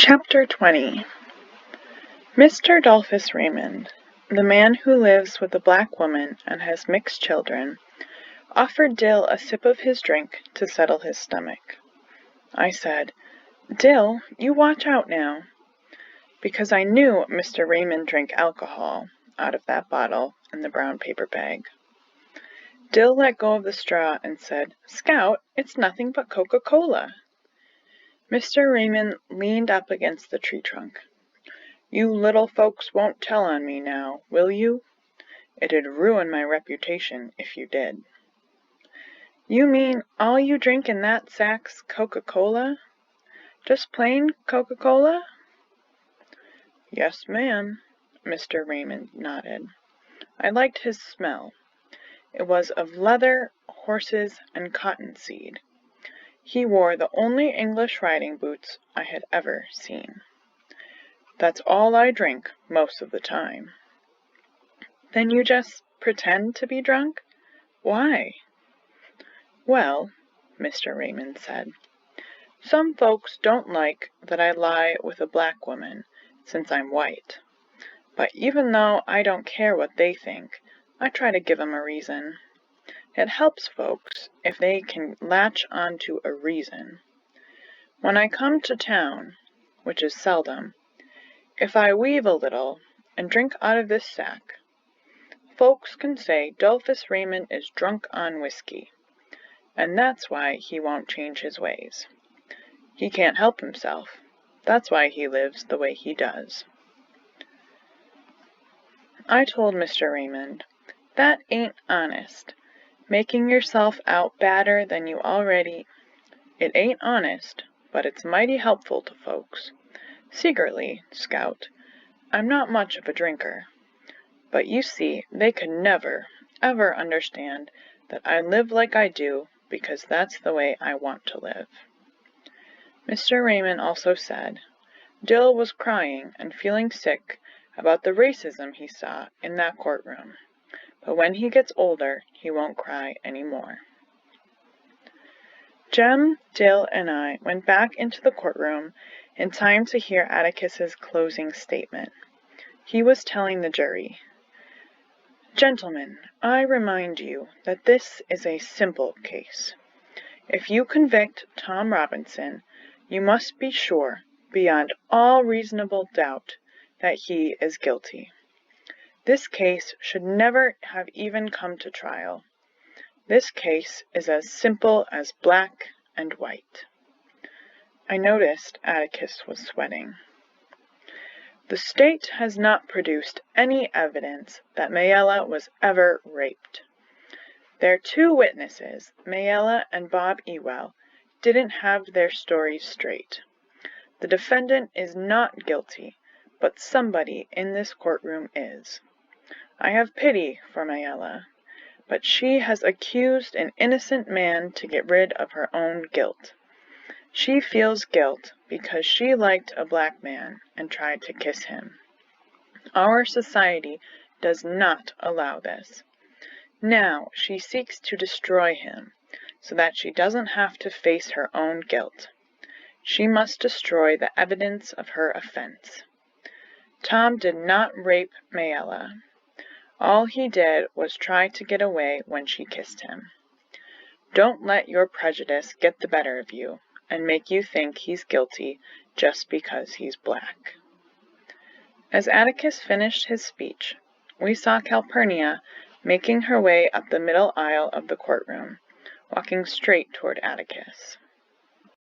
Chapter 20. Mr. Adolphus Raymond, the man who lives with a black woman and has mixed children, offered Dill a sip of his drink to settle his stomach. I said, "Dill, you watch out now," because I knew Mr. Raymond drank alcohol out of that bottle in the brown paper bag. Dill let go of the straw and said, "Scout, it's nothing but Coca-Cola." Mr. Raymond leaned up against the tree trunk. "You little folks won't tell on me now, will you? It'd ruin my reputation if you did." "You mean all you drink in that sack's Coca-Cola? Just plain Coca-Cola?" "Yes, ma'am," Mr. Raymond nodded. I liked his smell. It was of leather, horses, and cottonseed. He wore the only English riding boots I had ever seen. "That's all I drink most of the time." "Then you just pretend to be drunk? Why?" "Well," Mr. Raymond said, "some folks don't like that I lie with a black woman, since I'm white. But even though I don't care what they think, I try to give 'em a reason. It helps folks if they can latch on to a reason. When I come to town, which is seldom, if I weave a little and drink out of this sack, folks can say Adolphus Raymond is drunk on whiskey, and that's why he won't change his ways. He can't help himself. That's why he lives the way he does." I told Mr. Raymond, "That ain't honest. Making yourself out badder than you already—" "It ain't honest, but it's mighty helpful to folks. Secretly, Scout, I'm not much of a drinker. But you see, they could never, ever understand that I live like I do because that's the way I want to live." Mr. Raymond also said, Dill was crying and feeling sick about the racism he saw in that courtroom. But when he gets older, he won't cry any more. Jem, Dill, and I went back into the courtroom in time to hear Atticus's closing statement. He was telling the jury, "Gentlemen, I remind you that this is a simple case. If you convict Tom Robinson, you must be sure, beyond all reasonable doubt, that he is guilty. This case should never have even come to trial. This case is as simple as black and white." I noticed Atticus was sweating. "The state has not produced any evidence that Mayella was ever raped. Their two witnesses, Mayella and Bob Ewell, didn't have their stories straight. The defendant is not guilty, but somebody in this courtroom is. I have pity for Mayella, but she has accused an innocent man to get rid of her own guilt. She feels guilt because she liked a black man and tried to kiss him. Our society does not allow this. Now she seeks to destroy him so that she doesn't have to face her own guilt. She must destroy the evidence of her offense. Tom did not rape Mayella. All he did was try to get away when she kissed him. Don't let your prejudice get the better of you and make you think he's guilty just because he's black." As Atticus finished his speech, we saw Calpurnia making her way up the middle aisle of the courtroom, walking straight toward Atticus.